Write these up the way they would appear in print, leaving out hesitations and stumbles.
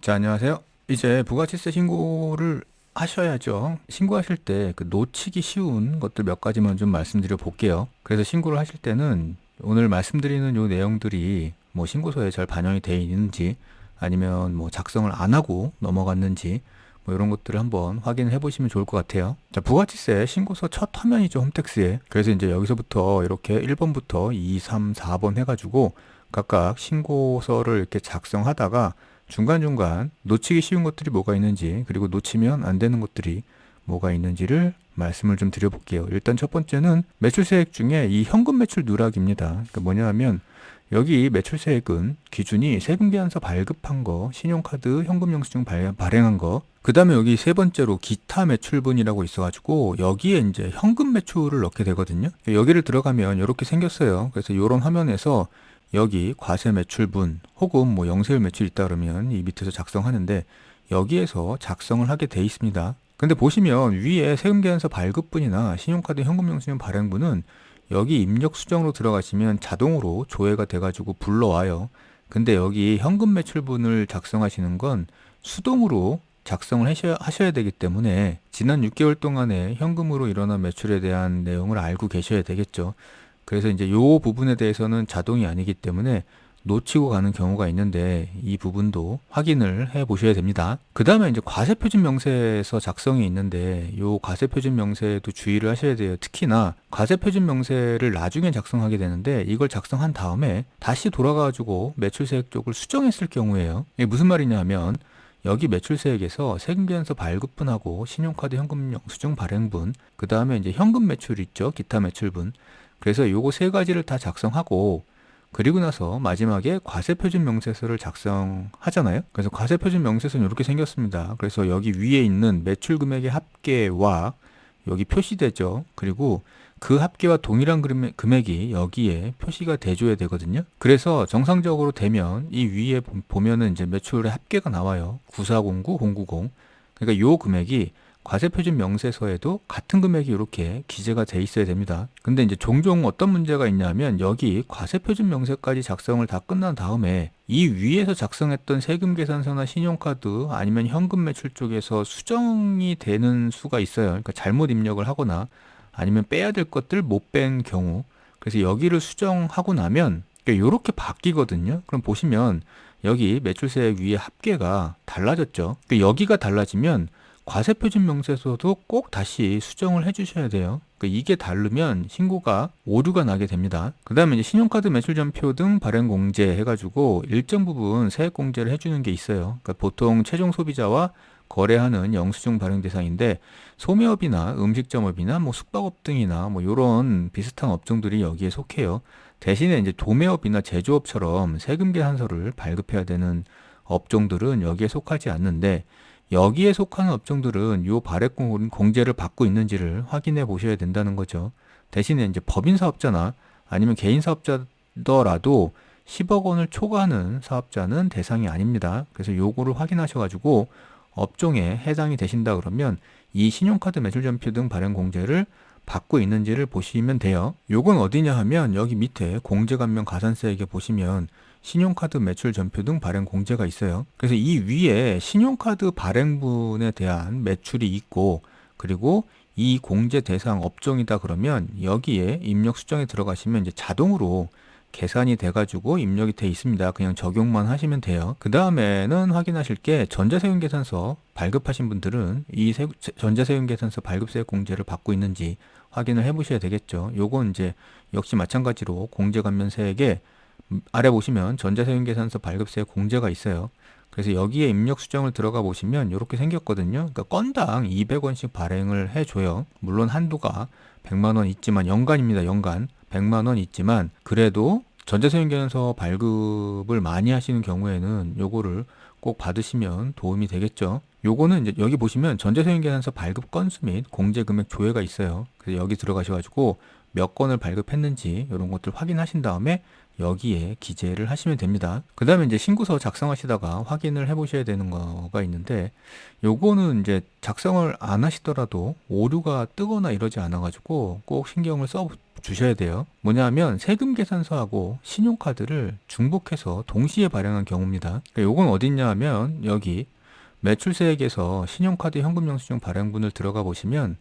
자, 안녕하세요. 이제 부가치세 신고를 하셔야죠. 신고하실 때 그 놓치기 쉬운 것들 몇 가지만 좀 말씀드려 볼게요. 그래서 신고를 하실 때는 오늘 말씀드리는 요 내용들이 뭐 신고서에 잘 반영이 되어 있는지 아니면 뭐 작성을 안 하고 넘어갔는지 뭐 이런 것들을 한번 확인을 해보시면 좋을 것 같아요. 자, 부가치세 신고서 첫 화면이죠, 홈택스에. 그래서 이제 여기서부터 이렇게 1번부터 2, 3, 4번 해가지고 각각 신고서를 이렇게 작성하다가 중간중간 놓치기 쉬운 것들이 뭐가 있는지, 그리고 놓치면 안 되는 것들이 뭐가 있는지를 말씀을 좀 드려볼게요. 일단 첫 번째는 매출세액 중에 이 현금 매출 누락입니다. 그러니까 뭐냐 하면 여기 매출세액은 기준이 세금계산서 발급한 거, 신용카드 현금 영수증 발행한 거, 그 다음에 여기 세 번째로 기타 매출분이라고 있어가지고 여기에 이제 현금 매출을 넣게 되거든요. 여기를 들어가면 이렇게 생겼어요. 그래서 이런 화면에서 여기 과세 매출분 혹은 뭐 영세율 매출 있다 그러면 이 밑에서 작성하는데 여기에서 작성을 하게 돼 있습니다. 근데 보시면 위에 세금계산서 발급분이나 신용카드 현금영수증 발행분은 여기 입력 수정으로 들어가시면 자동으로 조회가 돼가지고 불러와요. 근데 여기 현금 매출분을 작성하시는 건 수동으로 작성을 하셔야 되기 때문에 지난 6개월 동안에 현금으로 일어난 매출에 대한 내용을 알고 계셔야 되겠죠. 그래서 이제 요 부분에 대해서는 자동이 아니기 때문에 놓치고 가는 경우가 있는데 이 부분도 확인을 해 보셔야 됩니다. 그 다음에 이제 과세표준 명세에서 작성이 있는데 요 과세표준 명세에도 주의를 하셔야 돼요. 특히나 과세표준 명세를 나중에 작성하게 되는데 이걸 작성한 다음에 다시 돌아가가지고 매출세액 쪽을 수정했을 경우에요. 이게 무슨 말이냐 하면 여기 매출세액에서 세금계산서 발급분하고 신용카드 현금 영수증 발행분, 그 다음에 이제 현금 매출 있죠. 기타 매출분. 그래서 요거 세 가지를 다 작성하고 그리고 나서 마지막에 과세표준 명세서를 작성하잖아요. 그래서 과세표준 명세서는 이렇게 생겼습니다. 그래서 여기 위에 있는 매출 금액의 합계와 여기 표시되죠. 그리고 그 합계와 동일한 금액이 여기에 표시가 돼줘야 되거든요. 그래서 정상적으로 되면 이 위에 보면은 이제 매출의 합계가 나와요. 9409, 090. 그러니까 요 금액이 과세표준 명세서에도 같은 금액이 이렇게 기재가 돼 있어야 됩니다. 근데 이제 종종 어떤 문제가 있냐면 여기 과세표준 명세까지 작성을 다 끝난 다음에 이 위에서 작성했던 세금계산서나 신용카드 아니면 현금 매출 쪽에서 수정이 되는 수가 있어요. 그러니까 잘못 입력을 하거나 아니면 빼야 될 것들 못 뺀 경우. 그래서 여기를 수정하고 나면 이렇게 바뀌거든요. 그럼 보시면 여기 매출세액 위에 합계가 달라졌죠. 여기가 달라지면 과세표준 명세서도 꼭 다시 수정을 해주셔야 돼요. 이게 다르면 신고가 오류가 나게 됩니다. 그 다음에 이제 신용카드 매출전표 등 발행 공제 해가지고 일정 부분 세액 공제를 해주는 게 있어요. 그러니까 보통 최종 소비자와 거래하는 영수증 발행 대상인데 소매업이나 음식점업이나 뭐 숙박업 등이나 뭐 이런 비슷한 업종들이 여기에 속해요. 대신에 이제 도매업이나 제조업처럼 세금 계산서를 발급해야 되는 업종들은 여기에 속하지 않는데 여기에 속하는 업종들은 요 발행 공제를 받고 있는지를 확인해 보셔야 된다는 거죠. 대신에 이제 법인 사업자나 아니면 개인 사업자더라도 10억 원을 초과하는 사업자는 대상이 아닙니다. 그래서 요거를 확인하셔가지고 업종에 해당이 되신다 그러면 이 신용카드 매출전표 등 발행 공제를 받고 있는지를 보시면 돼요. 요건 어디냐 하면 여기 밑에 공제감면 가산세액에 보시면 신용카드 매출 전표 등 발행 공제가 있어요. 그래서 이 위에 신용카드 발행분에 대한 매출이 있고 그리고 이 공제 대상 업종이다 그러면 여기에 입력 수정에 들어가시면 이제 자동으로 계산이 돼가지고 입력이 돼 있습니다. 그냥 적용만 하시면 돼요. 그 다음에는 확인하실 게 전자세금계산서 발급하신 분들은 이 전자세금계산서 발급세액 공제를 받고 있는지 확인을 해보셔야 되겠죠. 요건 이제 역시 마찬가지로 공제감면세액에 아래 보시면 전자세금계산서 발급세 공제가 있어요. 그래서 여기에 입력 수정을 들어가 보시면 이렇게 생겼거든요. 그러니까 건당 200원씩 발행을 해줘요. 물론 한도가 100만 원 있지만 연간입니다. 연간 100만 원 있지만 그래도 전자세금계산서 발급을 많이 하시는 경우에는 요거를 꼭 받으시면 도움이 되겠죠. 요거는 이제 여기 보시면 전자세금계산서 발급 건수 및 공제 금액 조회가 있어요. 그래서 여기 들어가셔가지고 몇 건을 발급했는지 이런 것들 확인하신 다음에 여기에 기재를 하시면 됩니다. 그 다음에 이제 신고서 작성하시다가 확인을 해 보셔야 되는 거가 있는데 요거는 이제 작성을 안 하시더라도 오류가 뜨거나 이러지 않아 가지고 꼭 신경을 써 주셔야 돼요. 뭐냐면 세금 계산서하고 신용카드를 중복해서 동시에 발행한 경우입니다. 그러니까 요건 어딨냐 하면 여기 매출세액에서 신용카드 현금영수증 발행분을 들어가 보시면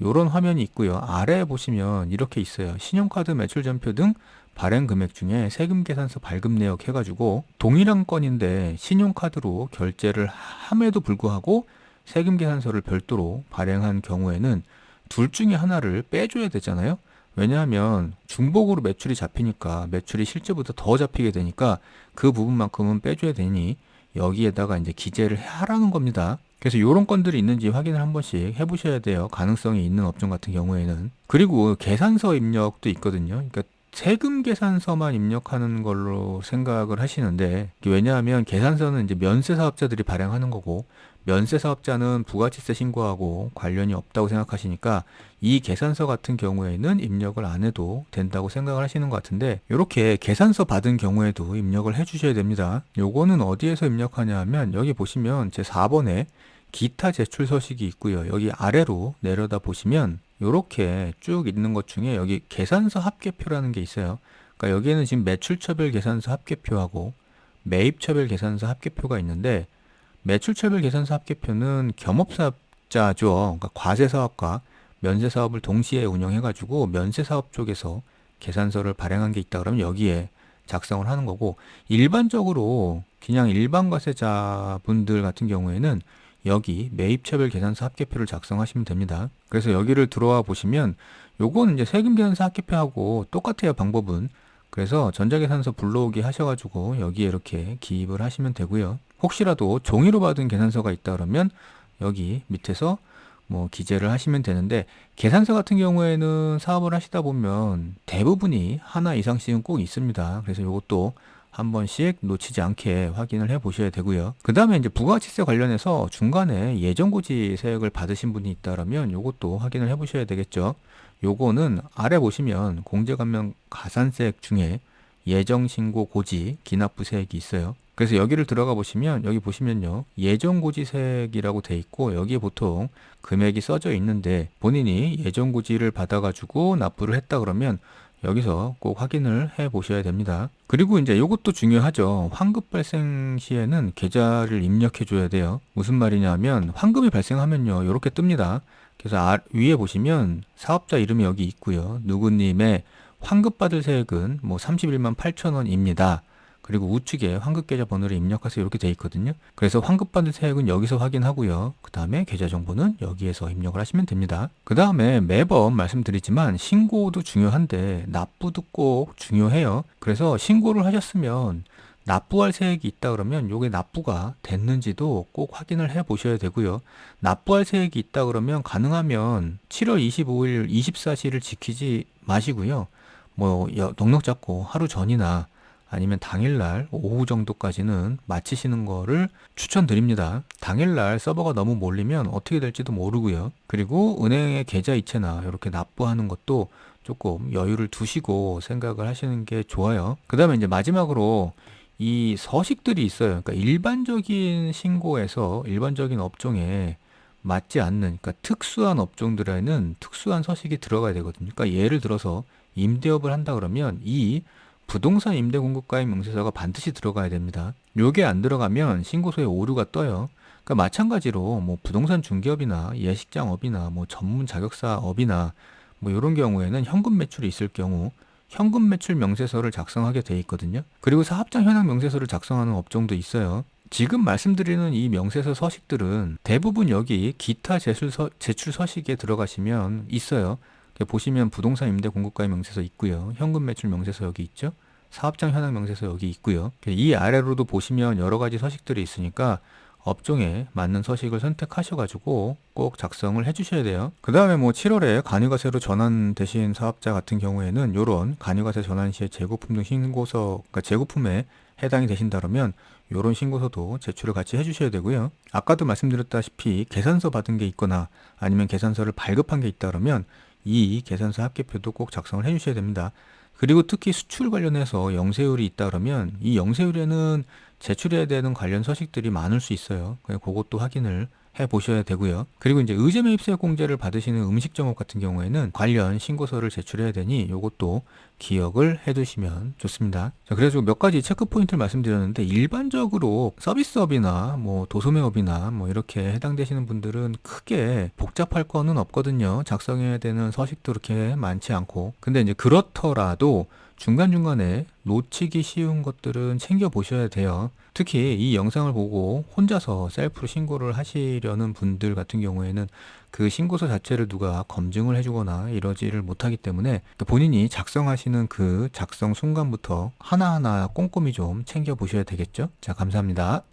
요런 화면이 있고요. 아래에 보시면 이렇게 있어요. 신용카드 매출전표 등 발행 금액 중에 세금 계산서 발급 내역 해가지고 동일한 건인데 신용카드로 결제를 함에도 불구하고 세금 계산서를 별도로 발행한 경우에는 둘 중에 하나를 빼줘야 되잖아요. 왜냐하면 중복으로 매출이 잡히니까 매출이 실제보다 더 잡히게 되니까 그 부분만큼은 빼줘야 되니 여기에다가 이제 기재를 하라는 겁니다. 그래서 이런 건들이 있는지 확인을 한 번씩 해보셔야 돼요. 가능성이 있는 업종 같은 경우에는. 그리고 계산서 입력도 있거든요. 그러니까 세금 계산서만 입력하는 걸로 생각을 하시는데, 왜냐하면 계산서는 이제 면세 사업자들이 발행하는 거고 면세 사업자는 부가치세 신고하고 관련이 없다고 생각하시니까 이 계산서 같은 경우에는 입력을 안 해도 된다고 생각을 하시는 것 같은데, 이렇게 계산서 받은 경우에도 입력을 해 주셔야 됩니다. 요거는 어디에서 입력하냐 하면 여기 보시면 제 4번에 기타 제출 서식이 있고요. 여기 아래로 내려다 보시면 요렇게 쭉 있는 것 중에 여기 계산서 합계표라는 게 있어요. 그러니까 여기에는 지금 매출처별 계산서 합계표하고 매입처별 계산서 합계표가 있는데, 매출처별 계산서 합계표는 겸업사업자죠. 그러니까 과세사업과 면세사업을 동시에 운영해가지고 면세사업 쪽에서 계산서를 발행한 게 있다 그러면 여기에 작성을 하는 거고, 일반적으로 그냥 일반 과세자분들 같은 경우에는 여기 매입처별 계산서 합계표를 작성하시면 됩니다. 그래서 여기를 들어와 보시면 요거는 이제 세금 계산서 합계표하고 똑같아요, 방법은. 그래서 전자계산서 불러오기 하셔가지고 여기에 이렇게 기입을 하시면 되고요. 혹시라도 종이로 받은 계산서가 있다 그러면 여기 밑에서 뭐 기재를 하시면 되는데, 계산서 같은 경우에는 사업을 하시다 보면 대부분이 하나 이상씩은 꼭 있습니다. 그래서 이것도 한 번씩 놓치지 않게 확인을 해 보셔야 되고요. 그 다음에 이제 부가가치세 관련해서 중간에 예정고지 세액을 받으신 분이 있다면 요것도 확인을 해 보셔야 되겠죠. 요거는 아래 보시면 공제감면 가산세액 중에 예정신고 고지 기납부세액이 있어요. 그래서 여기를 들어가 보시면 여기 보시면요, 예정고지세액이라고 돼 있고 여기에 보통 금액이 써져 있는데, 본인이 예정고지를 받아가지고 납부를 했다 그러면 여기서 꼭 확인을 해 보셔야 됩니다. 그리고 이제 이것도 중요하죠. 환급 발생 시에는 계좌를 입력해 줘야 돼요. 무슨 말이냐면 환급이 발생하면요, 이렇게 뜹니다. 그래서 위에 보시면 사업자 이름이 여기 있고요. 누구님의 환급 받을 세액은 뭐 31만 8천 원입니다. 그리고 우측에 환급계좌 번호를 입력하세요, 이렇게 돼 있거든요. 그래서 환급받을 세액은 여기서 확인하고요. 그 다음에 계좌 정보는 여기에서 입력을 하시면 됩니다. 그 다음에 매번 말씀드리지만 신고도 중요한데 납부도 꼭 중요해요. 그래서 신고를 하셨으면 납부할 세액이 있다 그러면 요게 납부가 됐는지도 꼭 확인을 해 보셔야 되고요. 납부할 세액이 있다 그러면 가능하면 7월 25일 24시를 지키지 마시고요. 뭐 넉넉 잡고 하루 전이나 아니면 당일날 오후 정도까지는 마치시는 거를 추천드립니다. 당일날 서버가 너무 몰리면 어떻게 될지도 모르고요. 그리고 은행의 계좌 이체나 이렇게 납부하는 것도 조금 여유를 두시고 생각을 하시는 게 좋아요. 그 다음에 이제 마지막으로 이 서식들이 있어요. 그러니까 일반적인 신고에서 일반적인 업종에 맞지 않는, 그러니까 특수한 업종들에는 특수한 서식이 들어가야 되거든요. 그러니까 예를 들어서 임대업을 한다 그러면 이 부동산 임대 공급가입 명세서가 반드시 들어가야 됩니다. 요게 안 들어가면 신고서에 오류가 떠요. 그러니까 마찬가지로 뭐 부동산 중개업이나 예식장업이나 뭐 전문 자격사업이나 뭐 이런 경우에는 현금 매출이 있을 경우 현금 매출 명세서를 작성하게 돼 있거든요. 그리고 사업장 현황 명세서를 작성하는 업종도 있어요. 지금 말씀드리는 이 명세서 서식들은 대부분 여기 기타 제출 서식에 들어가시면 있어요. 보시면 부동산 임대 공급가입 명세서 있고요. 현금 매출 명세서 여기 있죠. 사업장 현황 명세서 여기 있고요. 이 아래로도 보시면 여러 가지 서식들이 있으니까 업종에 맞는 서식을 선택하셔가지고 꼭 작성을 해주셔야 돼요. 그 다음에 뭐 7월에 간이가세로 전환되신 사업자 같은 경우에는 요런 간이가세 전환 시에 재고품 등 신고서, 그러니까 재고품에 해당이 되신다면 요런 신고서도 제출을 같이 해주셔야 되고요. 아까도 말씀드렸다시피 계산서 받은 게 있거나 아니면 계산서를 발급한 게 있다 그러면 이 계산서 합계표도 꼭 작성을 해주셔야 됩니다. 그리고 특히 수출 관련해서 영세율이 있다 그러면 이 영세율에는 제출해야 되는 관련 서식들이 많을 수 있어요. 그것도 확인을 보셔야 되고요. 그리고 이제 의제 매입세 공제를 받으시는 음식점업 같은 경우에는 관련 신고서를 제출해야 되니 요것도 기억을 해 두시면 좋습니다. 자, 그래서 몇 가지 체크 포인트를 말씀드렸는데, 일반적으로 서비스업이나 뭐 도소매업이나 뭐 이렇게 해당되시는 분들은 크게 복잡할 거는 없거든요. 작성해야 되는 서식도 그렇게 많지 않고. 근데 이제 그렇더라도 중간중간에 놓치기 쉬운 것들은 챙겨 보셔야 돼요. 특히 이 영상을 보고 혼자서 셀프로 신고를 하시려는 분들 같은 경우에는 그 신고서 자체를 누가 검증을 해주거나 이러지를 못하기 때문에 본인이 작성하시는 그 작성 순간부터 하나하나 꼼꼼히 좀 챙겨 보셔야 되겠죠? 자, 감사합니다.